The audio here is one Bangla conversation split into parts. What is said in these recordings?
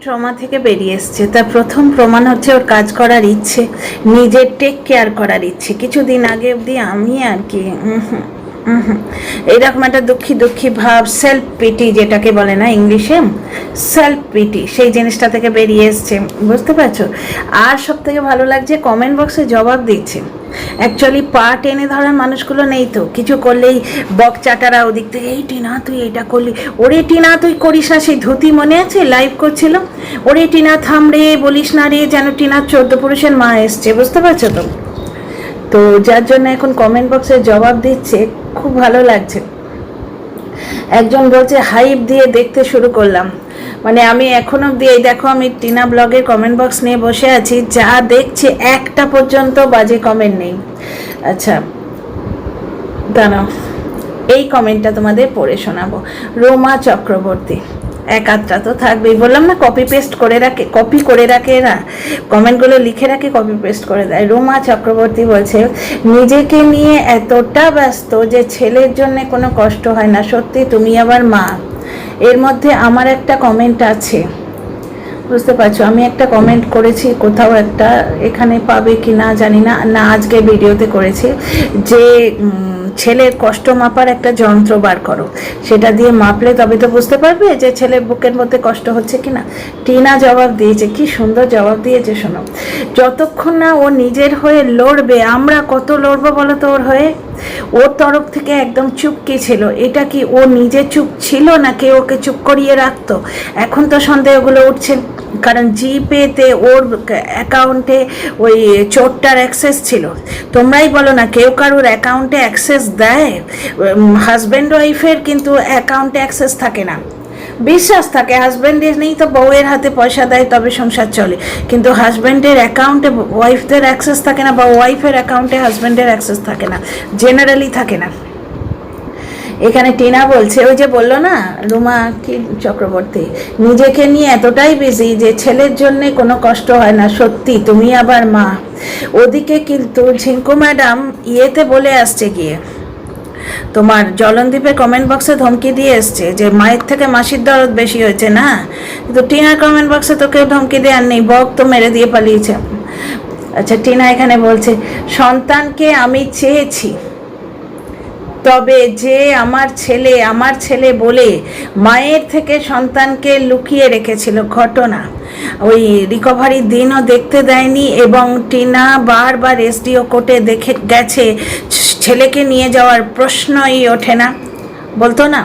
ট্রমা থেকে বেরিয়ে এসছে, তার প্রথম প্রমাণ হচ্ছে ওর কাজ করার ইচ্ছে, নিজের টেক কেয়ার করার ইচ্ছে। কিছুদিন আগে অবধি আমি আর কি এইরকম একটা দুঃখী দুঃখী ভাব, সেলফ পিটি যেটাকে বলে না ইংলিশে, সেলফ পিটি, সেই জিনিসটা থেকে বেরিয়ে এসছে, বুঝতে পারছো? আর সব থেকে ভালো লাগছে কমেন্ট বক্সে জবাব দিচ্ছে। অ্যাকচুয়ালি পা টেনে ধরার মানুষগুলো নেই তো, কিছু করলেই বক চাটারা ওদিক থেকে, এই টিনা তুই এটা করলি, ওরে টিনা তুই করিস না, সেই ধুতি মনে আছে লাইভ করছিল, ওরে টিনা থাম রে, বলিস না রে, যেন টিনার 14 পুরুষের মা এসছে, বুঝতে পারছো তো? তো যার জন্য এখন কমেন্ট বক্সে জবাব দিচ্ছে, খুব ভালো লাগছে। একজন বলছে হাইপ দিয়ে দেখতে শুরু করলাম, মানে আমি এখন অবধি এই দেখো আমি টিনা ব্লগের কমেন্ট বক্স নিয়ে বসে আছি, যা দেখছি একটা পর্যন্ত বাজে কমেন্ট নেই। আচ্ছা দাঁড়াও, এই কমেন্টটা তোমাদের পড়ে শোনাবো। রোমা চক্রবর্তী, এক আধটা তো থাকবেই, বললাম না কপি পেস্ট করে রাখে, কপি করে রাখে এরা, কমেন্টগুলো লিখে রাখে, কপি পেস্ট করে দেয়। রোমা চক্রবর্তী বলছে, নিজেকে নিয়ে এতটা ব্যস্ত যে ছেলের জন্য কোনো কষ্ট হয় না, সত্যি তুমি আবার মা। এর মধ্যে আমার একটা কমেন্ট আছে, বুঝতে পারছো? আমি একটা কমেন্ট করেছি কোথাও একটা, এখানে পাবে কি না জানি না, না আজকে ভিডিওতে করেছি, যে ছেলের কষ্ট মাপার একটা যন্ত্র বার করো, সেটা দিয়ে মাপলে তবে তো বুঝতে পারবে যে ছেলের বুকের মধ্যে কষ্ট হচ্ছে কিনা। টিনা জবাব দিয়েছে, কি সুন্দর জবাব দিয়েছে শোনো। যতক্ষণ না ও নিজের হয়ে লড়বে, আমরা কত লড়বো বলো তো ওর হয়ে? ওর তরফ থেকে একদম চুপকি ছিল। এটা কি ও নিজে চুপ ছিল না কেউ ওকে চুপ করিয়ে রাখতো? এখন তো সন্দেহগুলো উঠছে, কারণ জিপেতে ওর অ্যাকাউন্টে ওই চোরটার অ্যাক্সেস ছিল। তোমরাই বলো না, কেউ কারোর অ্যাকাউন্টে অ্যাক্সেস দেয়? হাজব্যান্ড ওয়াইফের কিন্তু অ্যাকাউন্টে অ্যাক্সেস থাকে না, বিশ্বাস থাকে হাজব্যান্ডের নেই তো বউয়ের হাতে পয়সা দেয় তবে সংসার চলে, কিন্তু হাজব্যান্ডের অ্যাকাউন্টে ওয়াইফদের অ্যাক্সেস থাকে না, বা ওয়াইফের অ্যাকাউন্টে হাজব্যান্ডের অ্যাক্সেস থাকে না, জেনারেলি থাকে না। এখানে টিনা বলছে, ওই যে বললো না রুমা কি চক্রবর্তী, নিজেকে নিয়ে এতটাই বিজি যে ছেলের জন্যে কোনো কষ্ট হয় না, সত্যি তুমি আবার মা। ওদিকে কিন্তু ঝিঙ্কু ম্যাডাম ইয়েতে বলে আসছে গিয়ে, তোমার জলনদীপের কমেন্ট বক্সে ধমকি দিয়ে এসছে যে মায়ের থেকে মাসির দরদ বেশি হয়েছে না, কিন্তু টিনার কমেন্ট বক্সে তো কেউ ধমকি দেওয়ার নেই, বক তো মেরে দিয়ে পালিয়েছে। আচ্ছা টিনা এখানে বলছে, সন্তানকে আমি চেয়েছি, তবে যে আমার ছেলে বলে মায়ের থেকে সন্তানকে লুকিয়ে রেখেছিল, ঘটনা ওই রিকভারির দিনও দেখতে দেয়নি, এবং টিনা বারবার এসডিও কোর্টে দেখে গেছে, ছেলেকে নিয়ে যাওয়ার প্রশ্নই ওঠে না, বলতো না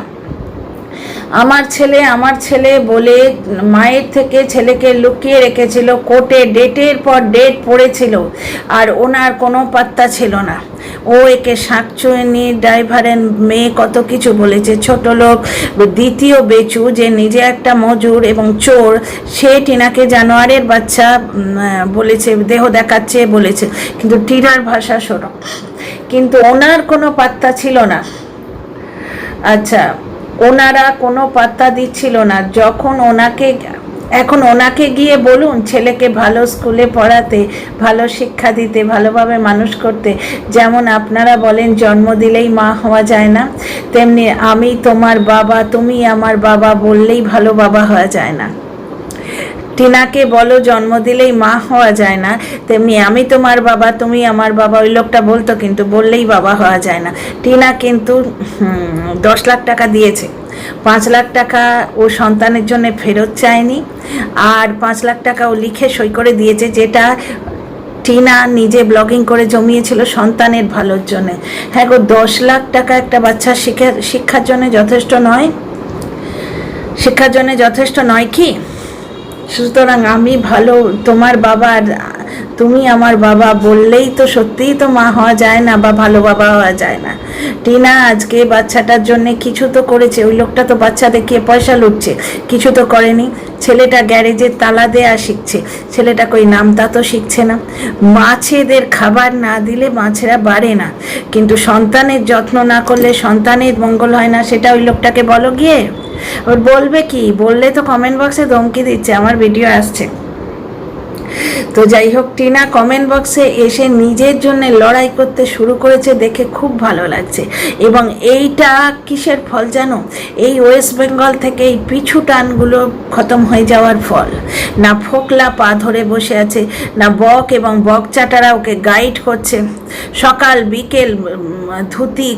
আমার ছেলে বলে মায়ের থেকে ছেলেকে লুকিয়ে রেখেছিল, কোর্টে ডেটের পর ডেট পড়েছিল, আর ওনার কোনো পাত্তা ছিল না। ও একে শাকচুনি ড্রাইভারের মেয়ে কত কিছু বলেছে, ছোট লোক, দ্বিতীয় বেচু, যে নিজে একটা মজুর এবং চোর, সে টিনাকে জানোয়ারের বাচ্চা বলেছে, দেহ দেখাচ্ছে বলেছে, কিন্তু টিনার ভাষা শোনো, কিন্তু ওনার কোনো পাত্তা ছিল না। আচ্ছা ওনারা কোনো পাত্তা দিচ্ছিল না, যখন এখন ওনাকে গিয়ে বলুন ছেলেকে ভালো স্কুলে পড়াতে, ভালো শিক্ষা দিতে, ভালোভাবে মানুষ করতে। যেমন আপনারা বলেন জন্ম দিলেই মা হওয়া যায় না, তেমনি আমি তোমার বাবা তুমি আমার বাবা বললেই ভালো বাবা হওয়া যায় না। টিনাকে বলো জন্ম দিলেই মা হওয়া যায় না, তেমনি আমি তোমার বাবা তুমি আমার বাবা, ওই লোকটা বলতো কিন্তু বললেই বাবা হওয়া যায় না। টিনা কিন্তু 10 লাখ টাকা দিয়েছে, 5 লাখ টাকা ও সন্তানের জন্য ফেরত চায়নি, আর 5 লাখ টাকা ও লিখে সই করে দিয়েছে, যেটা টিনা নিজে ব্লগিং করে জমিয়েছিল সন্তানের ভালোর জন্য। হ্যাঁ গো, 10 লাখ টাকা একটা বাচ্চার শিক্ষার জন্য যথেষ্ট নয়? শিক্ষার জন্য যথেষ্ট নয় কি? সুতরাং আমি ভালো তোমার বাবা আর তুমি আমার বাবা বললেই তো সত্যিই তো মা হওয়া যায় না, বা ভালো বাবা হওয়া যায় না। টিনা আজকে বাচ্চাটার জন্য কিছু তো করেছে, ওই লোকটা তো বাচ্চা দেখিয়ে পয়সা লুটছে, কিছু তো করেনি। ছেলেটা গ্যারেজের তালা দেয়া শিখছে, ছেলেটা কই নামতা তো শিখছে না। মাছেদের খাবার না দিলে মাছেরা বাড়ে না, কিন্তু সন্তানের যত্ন না করলে সন্তানের মঙ্গল হয় না, সেটা ওই লোকটাকে বলো গিয়ে। ওর বলবে কি? বললে তো কমেন্ট বক্সে ধমকি দিচ্ছে, আমার ভিডিও আসছে। তো যাই হোক, টিনা কমেন্ট বক্সে এসে নিজের জন্য লড়াই করতে শুরু করেছে, দেখে খুব ভালো লাগছে। এবং এইটা কিসের ফল জানো? এই ওয়েস্ট বেঙ্গল থেকে এই পিছু টানগুলো খতম হয়ে যাওয়ার ফল। না ফোকলা পা ধরে বসে আছে, না বক এবং বকচাটারা ওকে গাইড করছে। সকাল বিকেল ধুতি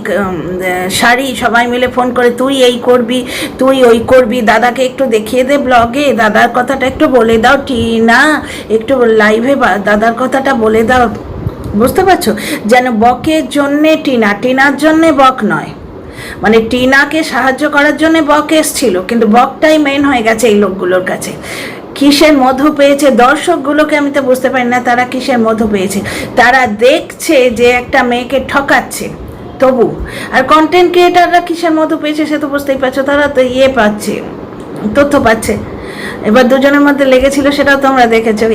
শাড়ি সবাই মিলে ফোন করে, তুই এই করবি, তুই ওই করবি, দাদাকে একটু দেখিয়ে দে ব্লগে, দাদার কথাটা একটু বলে দাও টিনা, একটু লাইভে দাদার কথাটা বলে দাও। বুঝতে পারছো? যেন বকের জন্যে টিনা, টিনার জন্যে বক নয়। মানে টিনাকে সাহায্য করার জন্য বক এসছিল, কিন্তু বকটাই মেন হয়ে গেছে এই লোকগুলোর কাছে। কিসের মধু পেয়েছে দর্শকগুলোকে আমি তো বুঝতে পারি না তারা কিসের মধু পেয়েছে। তারা দেখছে যে একটা মেয়েকে ঠকাচ্ছে তবু, আর কন্টেন্ট ক্রিয়েটাররা কিসের মধু পেয়েছে সে তো বুঝতেই পারছো, তারা তো পাচ্ছে, তথ্য পাচ্ছে। এবার দুজনের মধ্যে লেগেছিল, সেটাও তোমরা দেখেছো।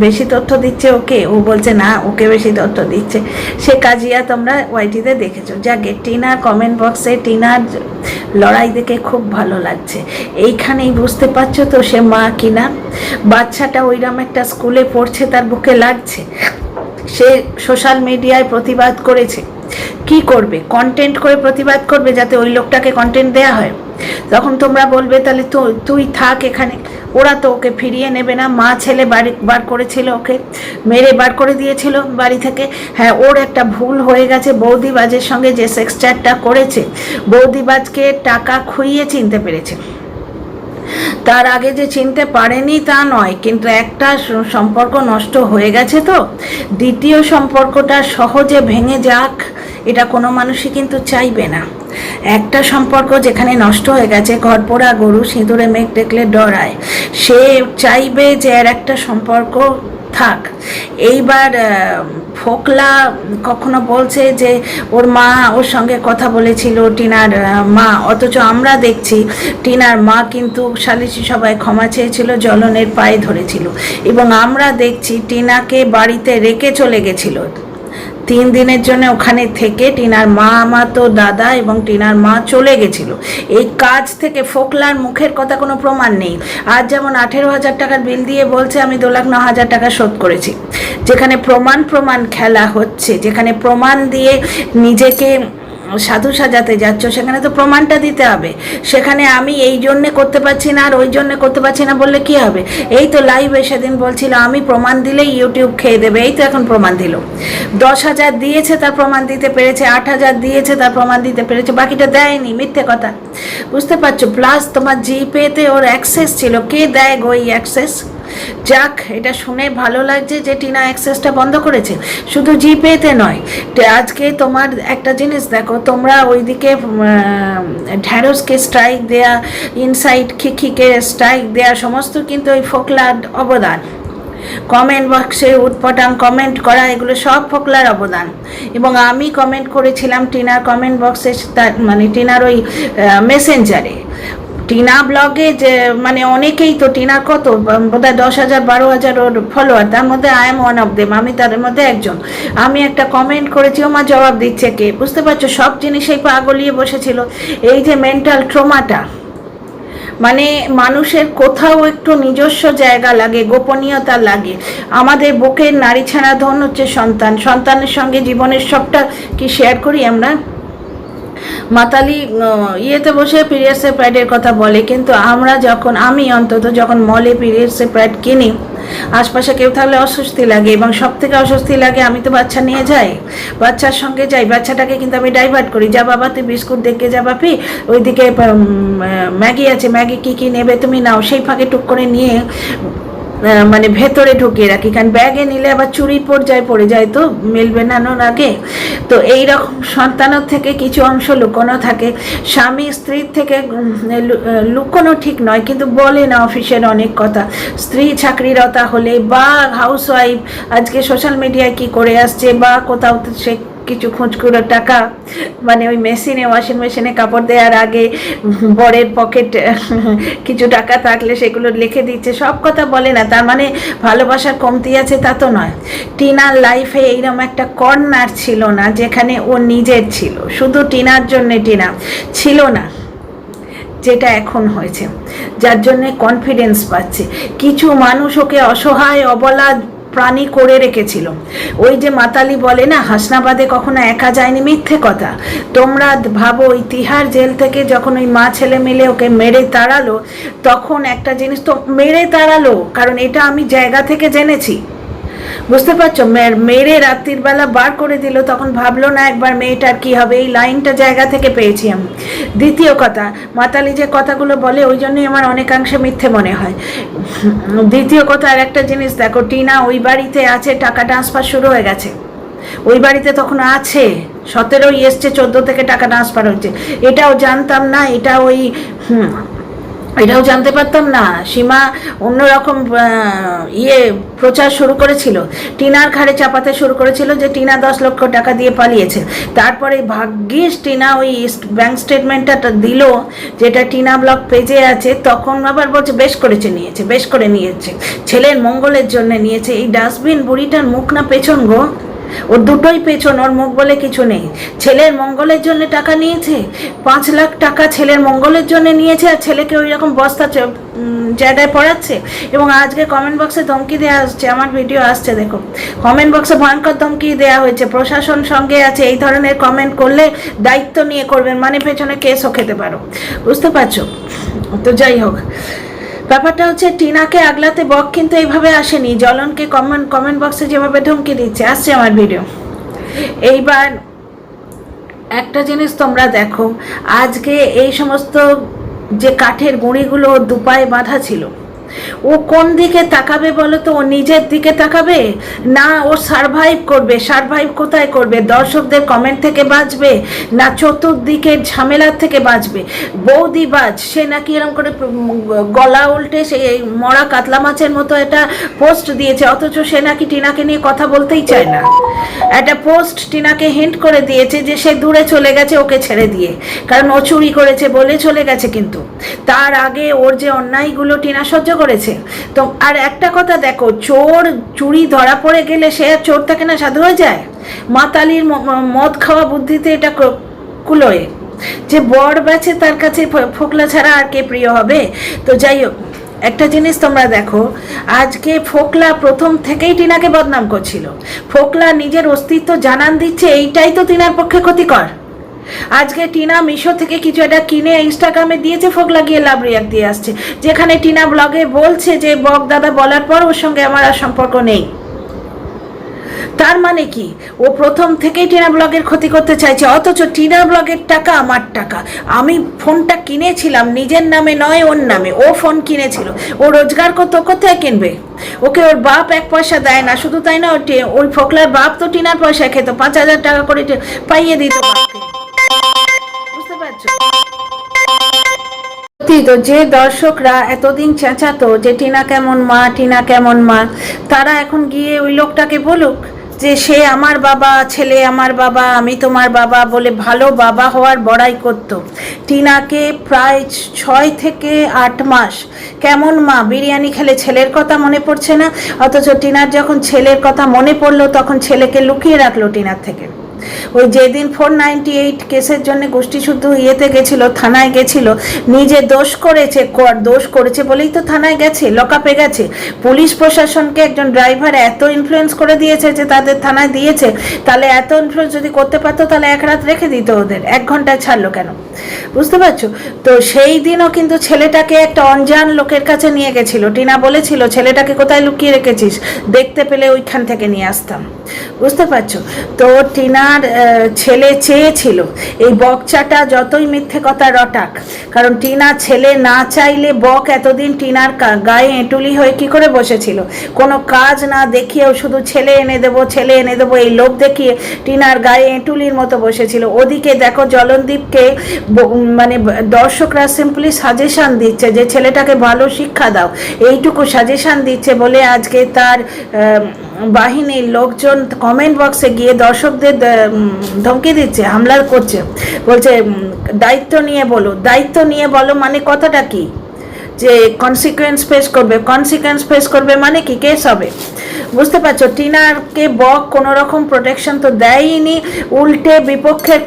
বেশি তথ্য দিচ্ছে ওকে, ও বলছে না ওকে বেশি তথ্য দিচ্ছে, সে কাজিয়া তোমরা ওয়াইটিতে দেখেছো। যাকে টিনার কমেন্ট বক্সে টিনার লড়াই দেখে খুব ভালো লাগছে। এইখানেই বুঝতে পারছো তো সে মা কিনা। বাচ্চাটা ওইরকম একটা স্কুলে পড়ছে, তার বুকে লাগছে, সে সোশ্যাল মিডিয়ায় প্রতিবাদ করেছে। কি করবে? কন্টেন্ট করে প্রতিবাদ করবে যাতে ওই লোকটাকে কন্টেন্ট দেয়া হয়। তখন তোমরা বলবে তাহলে তুই থাক এখানে, ওরা তো ওকে ফিরিয়ে নেবে না। মা ছেলে বাড়ি বার করেছিল, ওকে মেরে বার করে দিয়েছিল বাড়ি থেকে। হ্যাঁ, ওর একটা ভুল হয়ে গেছে, বৌদিবাজের সঙ্গে যে সেক্স চ্যাটটা করেছে, বৌদিবাজকে টাকা খুইয়ে চিনতে পেরেছে। তার আগে যে চিনতে পারেনি তা নয়, কিন্তু একটা সম্পর্ক নষ্ট হয়ে গেছে, তো দ্বিতীয় সম্পর্কটা সহজে ভেঙে যাক এটা কোনো মানুষই কিন্তু চাইবে না। একটা সম্পর্ক যেখানে নষ্ট হয়ে গেছে, ঘরপোড়া গরু সিঁদুরে মেঘ দেখলে ডরায়, সে চাইবে যে আর একটা সম্পর্ক থাক। এইবার ফোকলা কখনো বলছে যে ওর মা ওর সঙ্গে কথা বলেছিল, টিনার মা, অথচ আমরা দেখছি টিনার মা কিন্তু সালিশি সভায় ক্ষমা চেয়েছিল, জ্বলনের পায়ে ধরেছিল। এবং আমরা দেখছি টিনাকে বাড়িতে রেখে চলে গেছিল 3 দিনের জন্য, ওখানে থেকে টিনার মা তো দাদা এবং টিনার মা চলে গেছিল। এই কাজ থেকে ফোকলার মুখের কথা কোনো প্রমাণ নেই। আজ যেমন 18,000 টাকার বিল দিয়ে বলছে আমি 2,09,000 টাকা শোধ করেছি। যেখানে প্রমাণ খেলা হচ্ছে, যেখানে প্রমাণ দিয়ে নিজেকে সাধু সাজাতে যাচ্ছ, সেখানে তো প্রমাণটা দিতে হবে। সেখানে আমি এই জন্যে করতে পারছি না আর ওই জন্যে করতে পারছি না বললে কি হবে? এই তো লাইভে সেদিন বলছিল আমি প্রমাণ দিলেই ইউটিউব খেয়ে দেবে, এই তো এখন প্রমাণ দিল। 10,000 দিয়েছে তার প্রমাণ দিতে পেরেছে, 8,000 দিয়েছে তার প্রমাণ দিতে পেরেছে, বাকিটা দেয়নি, মিথ্যে কথা। বুঝতে পারছো? প্লাস তোমার জিপেতে ওর অ্যাক্সেস ছিল, কে দেয় গো এই অ্যাক্সেস? যাক, এটা শুনে ভালো লাগছে যে টিনা অ্যাক্সেসটা বন্ধ করেছে, শুধু জিপেতে নয়। আজকে তোমার একটা জিনিস দেখো, তোমরা ওইদিকে ঢ্যাঁড়সকে স্ট্রাইক দেয়া, ইনসাইড খিখিকে স্ট্রাইক দেয়া, সমস্ত কিন্তু ওই ফোকলার অবদান। কমেন্ট বক্সে উৎপটাং কমেন্ট করা, এগুলো সব ফোকলার অবদান। এবং আমি কমেন্ট করেছিলাম টিনার কমেন্ট বক্সে, মানে টিনার ওই মেসেঞ্জারে, টিনা ব্লগে, যে মানে অনেকেই তো টিনার কত বোধহয় 10,000 12,000 ওর ফলোয়ার, তার মধ্যে I am one of them, আমি তাদের মধ্যে একজন। আমি একটা কমেন্ট করেছি, ও মা জবাব দিচ্ছে কে? বুঝতে পারছো? সব জিনিসেই পা গলিয়ে বসেছিল। এই যে মেন্টাল ট্রমাটা, মানে মানুষের কোথাও একটু নিজস্ব জায়গা লাগে, গোপনীয়তা লাগে। আমাদের বুকের নারী ছাড়া ধন হচ্ছে সন্তান, সন্তানের সঙ্গে জীবনের সবটা কি শেয়ার করি আমরা? মাতালি ইয়েতে বসে পিরিয়ডসের প্যাডের কথা বলে, কিন্তু আমরা যখন, আমি অন্তত যখন মলে পিরিয়ডসের প্যাড কিনি, আশপাশে কেউ থাকলে অস্বস্তি লাগে। এবং সব থেকে অস্বস্তি লাগে, আমি তো বাচ্চা নিয়ে যাই, বাচ্চার সঙ্গে যাই, বাচ্চাটাকে কিন্তু আমি ডাইভার্ট করি, যা বাবা তুই বিস্কুট দেখে যা বাপি, ওইদিকে ম্যাগি আছে, ম্যাগি কী নেবে তুমি নাও, সেই ফাঁকে টুক করে নিয়ে মানে ভেতরে ঢুকিয়ে রাখি, কারণ ব্যাগে নিলে আবার চুরি পড়ে যায় তো মিল বেনানোর আগে। তো এই রকম সন্তানের থেকে কিছু অংশ লুকোনো থাকে, স্বামী স্ত্রীর থেকে লুকোনো ঠিক নয়, কিন্তু বলে না অফিসের অনেক কথা। স্ত্রী চাকরিরতা হলে বা হাউসওয়াইফ আজকে সোশ্যাল মিডিয়ায় কি করে আসছে, বা কোথাও সে কিছু খোঁজকুড়ো টাকা, মানে ওই মেশিনে, ওয়াশিং মেশিনে কাপড় দেওয়ার আগে বরের পকেট কিছু টাকা থাকলে সেগুলো লিখে দিচ্ছে, সব কথা বলে না। তার মানে ভালোবাসার কমতি আছে তা তো নয়। টিনার লাইফে এইরকম একটা কর্নার ছিল না যেখানে ও নিজের ছিল, শুধু টিনার জন্যে টিনা ছিল না, যেটা এখন হয়েছে, যার জন্যে কনফিডেন্স পাচ্ছে। কিছু মানুষ ওকে অসহায় অবলা প্রাণী করে রেখেছিল। ওই যে মাতালি বলে না, হাসনাবাদে কখনো একা যায়নি, মিথ্যে কথা। তোমরা ভাবো ওই তিহার জেল থেকে যখন ওই মা ছেলে মিলে ওকে মেরে তাড়ালো, তখন একটা জিনিস তো মেরে তাড়ালো, কারণ এটা আমি জায়গা থেকে জেনেছি, বুঝতে পারছো? মেরে রাত্রির বেলা বার করে দিল, তখন ভাবলো না একবার মেয়েটার কি হবে? এই লাইনটা জায়গা থেকে পেয়েছি আমি। দ্বিতীয় কথা, মাতালি যে কথাগুলো বলে ওই জন্যই আমার অনেকাংশে মিথ্যে মনে হয়। দ্বিতীয় কথা, আর একটা জিনিস দেখো, টিনা ওই বাড়িতে আছে, টাকা ট্রান্সফার শুরু হয়ে গেছে ওই বাড়িতে, তখন আছে 17ই এসছে, 14 থেকে টাকা ট্রান্সফার হচ্ছে। এটাও জানতাম না, এটাও জানতে পারতাম না। সীমা অন্যরকম প্রচার শুরু করেছিল, টিনার ঘাড়ে চাপাতে শুরু করেছিল যে টিনা 10 লক্ষ টাকা দিয়ে পালিয়েছে। তারপরে ভাগ্যিস টিনা ওই ব্যাংক স্টেটমেন্টটা দিল, যেটা টিনা ব্লগ পেজে আছে, তখন আবার বলছে বেশ করে নিয়েছে, ছেলের মঙ্গলের জন্য নিয়েছে। এই ডাস্টবিন বুড়িটার মুখ না পেছন গো, ওর দুটোই পেছন, ওর মুখ বলে কিছু নেই। ছেলের মঙ্গলের জন্য টাকা নিয়েছে, 5 লাখ টাকা ছেলের মঙ্গলের জন্য নিয়েছে, আর ছেলেকে ওই রকম বস্তা জায়গায় পড়াচ্ছে। এবং আজকে কমেন্ট বক্সে ধমকি দেওয়া আসছে, আমার ভিডিও আসছে দেখো, কমেন্ট বক্সে ভয়ঙ্কর ধমকি দেওয়া হয়েছে, প্রশাসন সঙ্গে আছে, এই ধরনের কমেন্ট করলে দায়িত্ব নিয়ে করবেন, মানে পেছনে কেসও খেতে পারো, বুঝতে পারছো? তো যাই হোক, ব্যাপারটা হচ্ছে টিনাকে আগলাতে বক কিন্তু এইভাবে আসেনি, জ্বলনকে কমেন্ট বক্সে যেভাবে ধমকি দিচ্ছে, আসছে আমার ভিডিও। এইবার একটা জিনিস তোমরা দেখো, আজকে এই সমস্ত যে কাঠের গুঁড়িগুলো দুপায়ে বাঁধা ছিল, ও কোন দিকে তাকাবে বলো তো? ও নিজের দিকে তাকাবে না ও সারভাইভ করবে? সারভাইভ কোথায় করবে? দর্শকদের কমেন্ট থেকে বাঁচবে না চতুর্দিকের ঝামেলার থেকে বাঁচবে? বৌদি বাজ, সে নাকি এরকম করে গলা উল্টে সেই মরা কাতলা মাছের মতো একটা পোস্ট দিয়েছে, অথচ সে নাকি টিনাকে নিয়ে কথা বলতেই চায় না। একটা পোস্ট টিনাকে হিন্ট করে দিয়েছে যে সে দূরে চলে গেছে ওকে ছেড়ে দিয়ে, কারণ ও চুরি করেছে বলে চলে গেছে, কিন্তু তার আগে ওর যে অন্যায়গুলো টিনা সহ্য করেছে। তো আর একটা কথা দেখো, চোর চুরি ধরা পড়ে গেলে সে আর চোর থাকে না, সাধু হয়ে যায়। মাতালির মদ খাওয়া বুদ্ধিতে এটা কুলোয়, যে বর বেছে তার কাছে ফোকলা ছাড়া আর কে প্রিয় হবে? তো যাই হোক, একটা জিনিস তোমরা দেখো, আজকে ফোকলা প্রথম থেকেই টিনাকে বদনাম করছিল। ফোকলা নিজের অস্তিত্ব জানান দিচ্ছে, এইটাই তো টিনার পক্ষে ক্ষতিকর। আজকে টিনা মিশো থেকে কিছু একটা কিনে ইনস্টাগ্রামে দিয়েছে, ফোকলা গিয়ে লাভ রিয়াক্ট দিয়ে আসছে, যেখানে টিনা ব্লগে বলছে যে বক দাদা বলার পর ওর সঙ্গে আমার আর সম্পর্ক নেই। তার মানে কি? ও প্রথম থেকেই টিনা ব্লগের ক্ষতি করতে চাইছে, অথচ টিনা ব্লগের টাকা আমার টাকা। আমি ফোনটা কিনেছিলাম নিজের নামে নয়, ওর নামে। ও ফোন কিনেছিল, ও রোজগার করতো, কোথায় কিনবে? ওকে ওর বাপ 1 পয়সা দেয় না। শুধু তাই না, ওই ফোকলার বাপ তো টিনার পয়সা খেত, 5,000 টাকা করে পাইয়ে দিত বাপকে, বুঝতে পারছো? তো যে দর্শকরা এতদিন চেঁচাতো যে টিনা কেমন মা, টিনা কেমন মা, তারা এখন গিয়ে ওই লোকটাকে বলুক যে সে আমার বাবা, ছেলে আমার বাবা, আমি তোমার বাবা বলে ভালো বাবা হওয়ার বড়াই করত। টিনাকে প্রায় 6 থেকে 8 মাস কেমন মা, বিরিয়ানি খেলে ছেলের কথা মনে পড়ছে না, অথচ টিনার যখন ছেলের কথা মনে পড়লো তখন ছেলেকে লুকিয়ে রাখলো টিনার থেকে। ওই যেদিন 498 কেসের জন্য গোষ্ঠী শুদ্ধ ইয়েতে গেছিল, থানায় গেছিল, নিজে দোষ করেছে বলেই তো থানায় গেছে, লকআপে গেছে। পুলিশ প্রশাসনকে একজন ড্রাইভার এত ইনফ্লুয়েন্স করে দিয়েছে যে তাদের থানায় দিয়েছে। তাহলে এত ইনফ্লুয়েন্স যদি করতে পারতো তাহলে 1 রাত রেখে দিত, ওদের 1 ঘন্টায় ছাড়লো কেন? বুঝতে পারছো? তো সেই দিনও কিন্তু ছেলেটাকে একটা অনজান লোকের কাছে নিয়ে গেছিল। টিনা বলেছিল ছেলেটাকে কোথায় লুকিয়ে রেখেছিস, দেখতে পেলে ওইখান থেকে নিয়ে আসতাম, বুঝতে পারছো? তো টিনার ছেলে চেয়েছিল এই বকচাটা যতই মিথ্যে কথা রটাক, কারণ টিনা ছেলে না চাইলে বক এতদিন টিনার গায়ে এঁটুলি হয়ে কি করে বসেছিল? কোনো কাজ না দেখিয়েও শুধু ছেলে এনে দেবো এই লোভ দেখিয়ে টিনার গায়ে এঁটুলির মতো বসেছিল। ওদিকে দেখো জলনদীপকে মানে দর্শকরা সিম্পলি সাজেশন দিচ্ছে যে ছেলেটাকে ভালো শিক্ষা দাও, এইটুকু সাজেশন দিচ্ছে বলে আজকে তার বাহিনীর লোকজন কমেন্ট বক্সে গিয়ে দর্শকদের ধমকি দিচ্ছে, হামলা করছে, বলছে দায়িত্ব নিয়ে বলো। দায়িত্ব নিয়ে বলো মানে কথাটা কি? যে কনসিকুয়েন্স ফেস করবে মানে কি, কেস হবে। বুঝতে পারছো, টিনারকে বক কোনো রকম প্রোটেকশন তো দেয়নি, উল্টে বিপক্ষের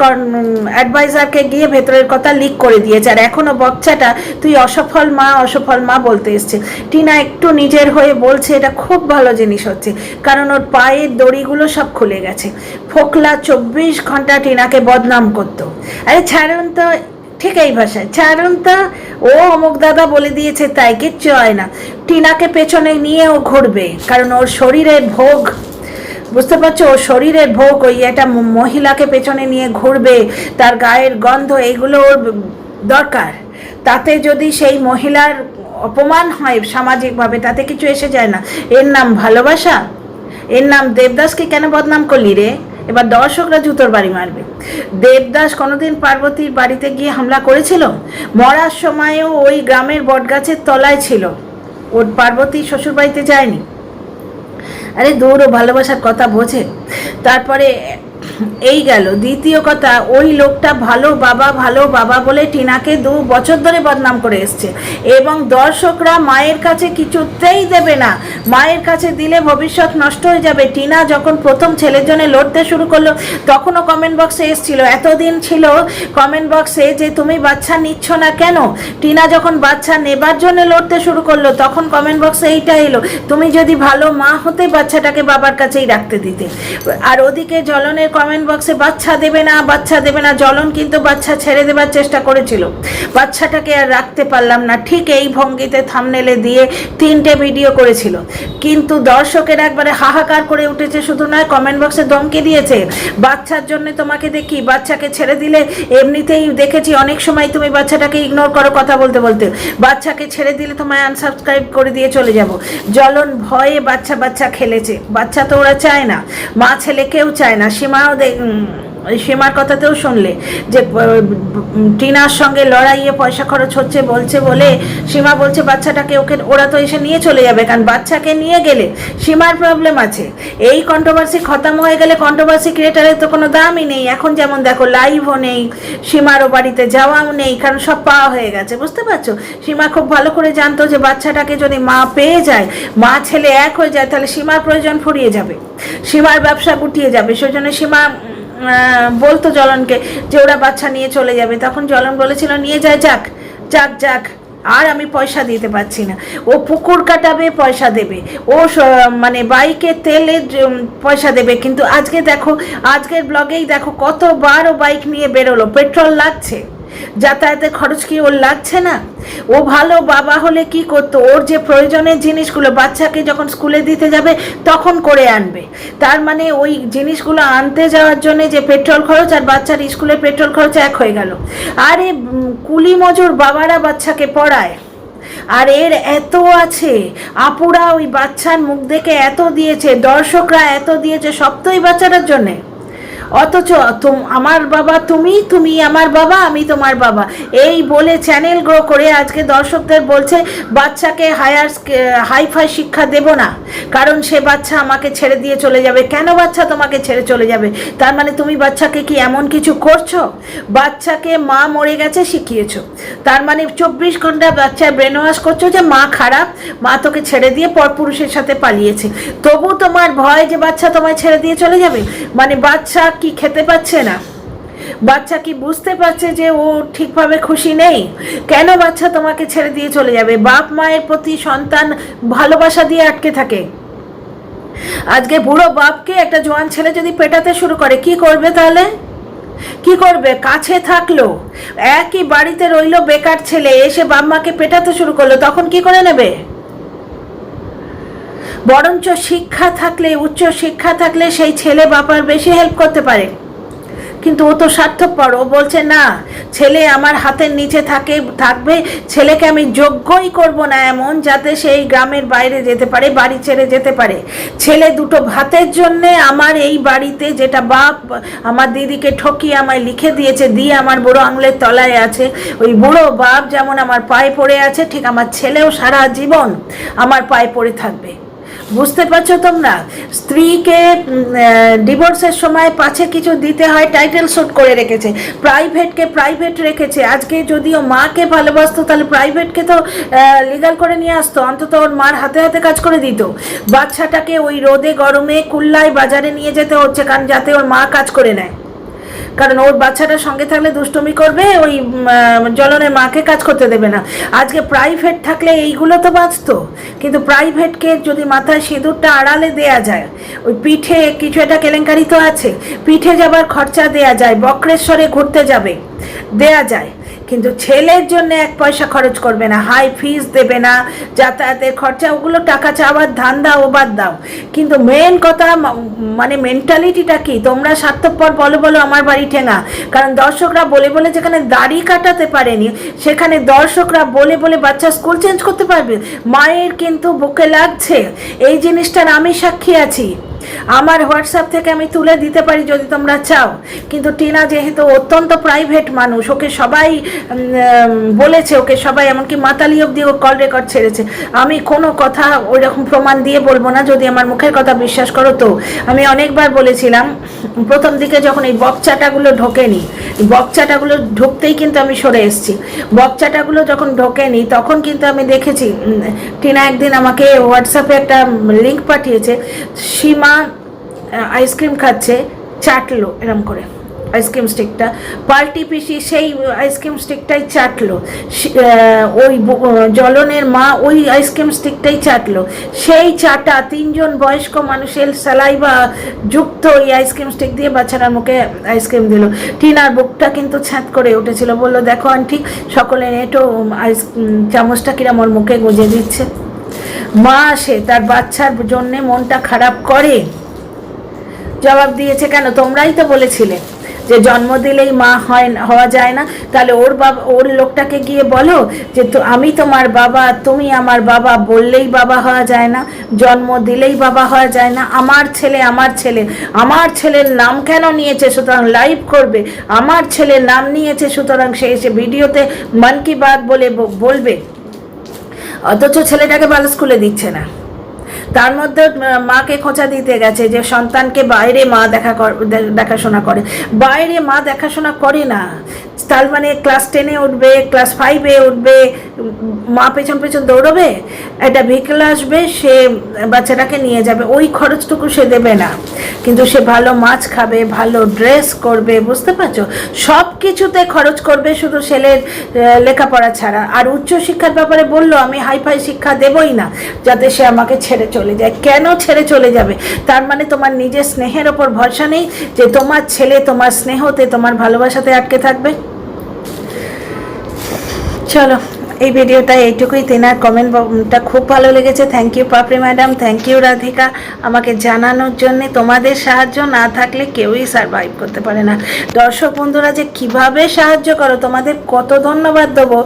অ্যাডভাইজারকে গিয়ে ভেতরের কথা লিক করে দিয়েছে। আর এখনও বচ্চাটা তুই অসফল মা বলতে এসছে। টিনা একটু নিজের হয়ে বলছে, এটা খুব ভালো জিনিস হচ্ছে, কারণ ওর পায়ের দড়িগুলো সব খুলে গেছে। ফোকলা 24 ঘন্টা টিনাকে বদনাম করতো। আরে ছাড়ুন তো, ঠিক এই ভাষায় ছাড়ুন তো, ও অমুক দাদা বলে দিয়েছে তাই কিচ্ছু হয় না। টিনাকে পেছনে নিয়ে ও ঘুরবে, কারণ ওর শরীরের ভোগ, বুঝতে পারছো, ওর শরীরের ভোগ, ওই একটা মহিলাকে পেছনে নিয়ে ঘুরবে, তার গায়ের গন্ধ, এগুলো ওর দরকার। তাতে যদি সেই মহিলার অপমান হয় সামাজিকভাবে, তাতে কিছু এসে যায় না। এর নাম ভালোবাসা? এর নাম দেবদাসকে কেন বদনাম করলি রে? এবার দর্শকরা জুতোর বাড়ি মারবে। দেবদাস কোনোদিন পার্বতীর বাড়িতে গিয়ে হামলা করেছিল? মরার সময়ও ওই গ্রামের বটগাছের তলায় ছিল, ওর পার্বতী শ্বশুর বাড়িতে যায়নি। আরে দূর, ও ভালোবাসার কথা বোঝে। তারপরে এই গেল দ্বিতীয় কথা, ওই লোকটা ভালো বাবা বলে টিনাকে 2 বছর ধরে বদনাম করে এসছে, এবং দর্শকরা মায়ের কাছে কিছুতেই দেবে না। মায়ের কাছে দিলে ভবিষ্যৎ নষ্ট হয়ে যাবে। টিনা যখন প্রথম ছেলের জন্য লড়তে শুরু করলো, তখনও কমেন্ট বক্সে এসছিল, এতদিন ছিল কমেন্ট বক্সে যে তুমি বাচ্চা নিচ্ছ না কেন। টিনা যখন বাচ্চা নেবার জন্য লড়তে শুরু করলো, তখন কমেন্ট বক্সে এইটা এলো, তুমি যদি ভালো মা হতে বাচ্চাটাকে বাবার কাছেই রাখতে দিতে। আর ওদিকে জ্বলনের কমেন্ট বক্সে বাচ্চা দেবে না। জ্বলন কিন্তু বাচ্চা ছেড়ে দেবার চেষ্টা করেছিল, বাচ্চাটাকে আর রাখতে পারলাম না, ঠিক এই ভঙ্গিতে থাম্বনেলে দিয়ে 3টে ভিডিও করেছিল। কিন্তু দর্শকের একবারে হাহাকার করে উঠেছে, শুধু নয় কমেন্ট বক্সে ধমকি দিয়েছে, বাচ্চার জন্য তোমাকে দেখি, বাচ্চাকে ছেড়ে দিলে এমনিতেই দেখেছি অনেক সময় তুমি বাচ্চাটাকে ইগনোর করো কথা বলতে, বাচ্চাকে ছেড়ে দিলে তোমায় আনসাবস্ক্রাইব করে দিয়ে চলে যাব। জ্বলন ভয়ে বাচ্চা খেলেছে, বাচ্চা তো ওরা চায় না, মা ছেলে কেউ চায় না। সীমার কথাতেও শুনলে যে টিনার সঙ্গে লড়াইয়ে পয়সা খরচ হচ্ছে বলছে বলে সীমা বলছে বাচ্চাটাকে ওরা তো এসে নিয়ে চলে যাবে, কারণ বাচ্চাকে নিয়ে গেলে সীমার প্রবলেম আছে। এই কন্ট্রোভার্সি খতম হয়ে গেলে কন্ট্রোভার্সি ক্রিয়েটারের তো কোনো দামই নেই। এখন যেমন দেখো লাইভও নেই, সীমারও বাড়িতে যাওয়াও নেই, কারণ সব পাওয়া হয়ে গেছে। বুঝতে পারছো, সীমা খুব ভালো করে জানতো যে বাচ্চাটাকে যদি মা পেয়ে যায়, মা ছেলে এক হয়ে যায়, তাহলে সীমার প্রয়োজন ফুরিয়ে যাবে, সীমার ব্যবসা গুটিয়ে যাবে। সেই জন্য সীমা বলতো জ্বলনকে যে ওরা বাচ্চা নিয়ে চলে যাবে, তখন জ্বলন বলেছিল নিয়ে যায়, যাক, আর আমি পয়সা দিতে পারছি না। ও পুকুর কাটাবে, পয়সা দেবে, ও মানে বাইকে তেলের পয়সা দেবে। কিন্তু আজকে দেখো, আজকের ব্লগেই দেখো কতবার ও বাইক নিয়ে বেরোলো, পেট্রোল লাগছে, যাতায়াতের খরচ কি ওর লাগছে না? ও ভালো বাবা হলে কি করতো, ওর যে প্রয়োজনের জিনিসগুলো বাচ্চাকে যখন স্কুলে দিতে যাবে তখন করে আনবে। তার মানে ওই জিনিসগুলো আনতে যাওয়ার জন্য যে পেট্রোল খরচ আর বাচ্চার স্কুলের পেট্রোল খরচ এক হয়ে গেল। আরে কুলি মজুর বাবারা বাচ্চাকে পড়ায়, আর এর এত আছে, আপুরা ওই বাচ্চার মুখ দেখে এত দিয়েছে, দর্শকরা এত দিয়েছে, সব তো এই বাচ্চাটার জন্যে। অথচ আমার বাবা তুমি আমার বাবা, আমি তোমার বাবা, এই বলে চ্যানেল গ্রো করে আজকে দর্শকদের বলছে বাচ্চাকে হাইফাই শিক্ষা দেব না, কারণ সে বাচ্চা আমাকে ছেড়ে দিয়ে চলে যাবে। কেন বাচ্চা তোমাকে ছেড়ে চলে যাবে? তার মানে তুমি বাচ্চাকে কি এমন কিছু করছো? বাচ্চাকে মা মরে গেছে শিখিয়েছো, তার মানে 24 ঘন্টা বাচ্চার ব্রেন ওয়াশ করছো যে মা খারাপ, মা তোকে ছেড়ে দিয়ে পরপুরুষের সাথে পালিয়েছে। তবু তোমার ভয় যে বাচ্চা তোমায় ছেড়ে দিয়ে চলে যাবে। মানে বাচ্চা কি খেতে পাচ্ছে না? বাচ্চা কি বুঝতে পারছে যে ও ঠিকভাবে খুশি নেই? কেন বাচ্চা তোমাকে ছেড়ে দিয়ে চলে যাবে? বাপ মায়ের প্রতি সন্তান ভালোবাসা দিয়ে আটকে থাকে। আজকে বুড়ো বাপকে একটা জোয়ান ছেলে যদি পেটাতে শুরু করে, কি করবে তাহলে? কি করবে? কাছে থাকলো, একই বাড়িতে রইলো, বেকার ছেলে এসে বাপ মাকে পেটাতে শুরু করলো, তখন কি করে নেবে? বরঞ্চ শিক্ষা থাকলে, উচ্চ শিক্ষা থাকলে সেই ছেলে বাবার বেশি হেল্প করতে পারে। কিন্তু ও তো স্বার্থপর, ও বলছে না, ছেলে আমার হাতের নিচে থাকবে, ছেলেকে আমি যোগ্যই করব না এমন যাতে সেই গ্রামের বাইরে যেতে পারে, বাড়ি ছেড়ে যেতে পারে। ছেলে দুটো ভাতের জন্যে আমার এই বাড়িতে, যেটা বাপ আমার দিদিকে ঠকিয়ে আমায় লিখে দিয়েছে, দিয়ে আমার বুড়ো আঙুলের তলায় আছে, ওই বুড়ো বাপ যেমন আমার পায়ে পড়ে আছে, ঠিক আমার ছেলেও সারা জীবন আমার পায়ে পড়ে থাকবে। বুঝতে পারছো তোমরা? স্ত্রীকে ডিভোর্সের সময় পাছে কিছু দিতে হয়, টাইটেল শুট করে রেখেছে, প্রাইভেটকে প্রাইভেট রেখেছে। আজকে যদিও মাকে ভালোবাসতো তাহলে প্রাইভেটকে তো লিগাল করে নিয়ে আসতো, অন্তত ওর মার হাতে হাতে কাজ করে দিত। বাচ্চাটাকে ওই রোদে গরমে কুল্লায় বাজারে নিয়ে যেতে হচ্ছে কারণ যাতে ওর মা কাজ করে নেয়, কারণ ওর বাচ্চাটার সঙ্গে থাকলে দুষ্টুমি করবে, ওই জ্বলনের মাকে কাজ করতে দেবে না। আজকে প্রাইভেট থাকলে এইগুলো তো বাঁচতো, কিন্তু প্রাইভেটকে যদি মাথায় সিঁদুরটা আড়ালে দেয়া যায়, ওই পিঠে কিছু একটা কেলেঙ্কারি তো আছে, পিঠে যাবার খরচা দেয়া যায়, বক্রেশ্বরে ঘুরতে যাবে দেয়া যায়, কিন্তু ছেলের জন্য এক পয়সা খরচ করবে না, হাই ফিস দেবে না, যাতায়াতের খরচা, ওগুলো টাকা চাওয়ার ধান্দা ও বাদ দাও। কিন্তু মেন কথা মানে মেন্টালিটিটা কি? তোমরা স্বার্থপর বলো বলো আমার বাড়ি ঠেঙা, কারণ দর্শকরা বলে বলে যেখানে দাড়ি কাটাতে পারেনি সেখানে দর্শকরা বলে বলে বাচ্চা স্কুল চেঞ্জ করতে পারবে। মায়ের কিন্তু বুকে লাগছে, এই জিনিসটার আমি সাক্ষী আছি, আমার হোয়াটসঅ্যাপ থেকে আমি তুলে দিতে পারি যদি তোমরা চাও। কিন্তু টিনা যেহেতু অত্যন্ত প্রাইভেট মানুষ, ওকে সবাই বলেছে, ওকে সবাই এমনকি মাতালি অব্দি ও কল রেকর্ড ছেড়েছে, আমি কোনো কথা ওই রকম প্রমাণ দিয়ে বলবো না, যদি আমার মুখের কথা বিশ্বাস করো তো। আমি অনেকবার বলেছিলাম প্রথম দিকে যখন এই বকচাটাগুলো ঢোকেনি, বকচাটাগুলো ঢুকতেই কিন্তু আমি সরে এসেছি, বকচাটাগুলো যখন ঢোকেনি তখন কিন্তু আমি দেখেছি। টিনা একদিন আমাকে হোয়াটসঅ্যাপে একটা লিঙ্ক পাঠিয়েছে, সীমা আইসক্রিম খাচ্ছে, চাটলো এরম করে আইসক্রিম স্টিকটা, পাল্টি পিসি সেই আইসক্রিম স্টিকটাই চাটলো, ওই জ্বলনের মা ওই আইসক্রিম স্টিকটাই চাটলো, সেই চাটা তিনজন বয়স্ক মানুষের সালাইভা যুক্ত ওই আইসক্রিম স্টিক দিয়ে বাচ্চাটার মুখে আইসক্রিম দিল। টিনার বুকটা কিন্তু ছ্যাঁত করে উঠেছিল, বললো দেখো আন্টি সকলে নেটো চামচটা কিরম ওর মুখে গুঁজে দিচ্ছে। মা আসে তার বাচ্চার জন্যে মনটা খারাপ করে, জবাব দিয়েছে কেন? তোমরাই তো বলেছিলে যে জন্ম দিলেই মা হওয়া যায় না, তাহলে ওর বাবা ওর লোকটাকে গিয়ে বলো যে তো আমি তোমার বাবা, তুমি আমার বাবা, বললেই বাবা হওয়া যায় না, জন্ম দিলেই বাবা হওয়া যায় না। আমার ছেলে আমার ছেলে, আমার ছেলের নাম কেন নিয়েছে সুতরাং লাইভ করবে, আমার ছেলের নাম নিয়েছে সুতরাং সে এসে ভিডিওতে মন কি বাত বলবে, অথচ ছেলেটাকে ভালো স্কুলে দিচ্ছে না। তার মধ্যে মাকে খোঁচা দিতে গেছে যে সন্তানকে বাইরে মা দেখাশোনা করে, বাইরে মা দেখাশোনা করে না, তার মানে ক্লাস 10-এ উঠবে, ক্লাস 5-এ উঠবে, মা পেছন পেছন দৌড়বে, একটা ভেহিকেল আসবে, সে বাচ্চাটাকে নিয়ে যাবে, ওই খরচটুকু সে দেবে না, কিন্তু সে ভালো মাছ খাবে, ভালো ড্রেস করবে, বুঝতে পারছো, সব কিছুতে খরচ করবে, শুধু ছেলের লেখাপড়া ছাড়া। আর উচ্চশিক্ষার ব্যাপারে বললো আমি হাইফাই শিক্ষা দেবই না যাতে সে আমাকে ছেড়ে চলে যায়। কেন ছেড়ে চলে যাবে? তার মানে তোমার নিজের স্নেহের ওপর ভরসা নেই যে তোমার ছেলে তোমার স্নেহতে তোমার ভালোবাসাতে আটকে থাকবে? চলো এই ভিডিওটা এইটুকুই। তেনার কমেন্টটা খুব ভালো লেগেছে, thank you Papri madam, thank you Radhika আমাকে জানানোর জন্যে। তোমাদের সাহায্য না থাকলে কেউই সারভাইভ করতে পারে না। দর্শক বন্ধুরা যে কিভাবে সাহায্য করো, তোমাদের কত ধন্যবাদ দেবো,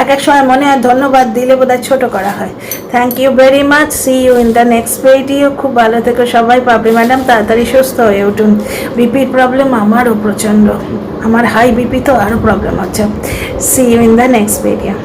এক এক সময় মনে হয় ধন্যবাদ দিলে বোধহয় ছোটো করা হয়। Thank you very much, see you in the next video. খুব ভালো থেকো সবাই। পাপড়ি ম্যাডাম তাড়াতাড়ি সুস্থ হয়ে উঠুন। বিপির প্রবলেম আমারও প্রচণ্ড, আমার হাই বিপি তো আরও প্রবলেম হচ্ছে। See you in the next video.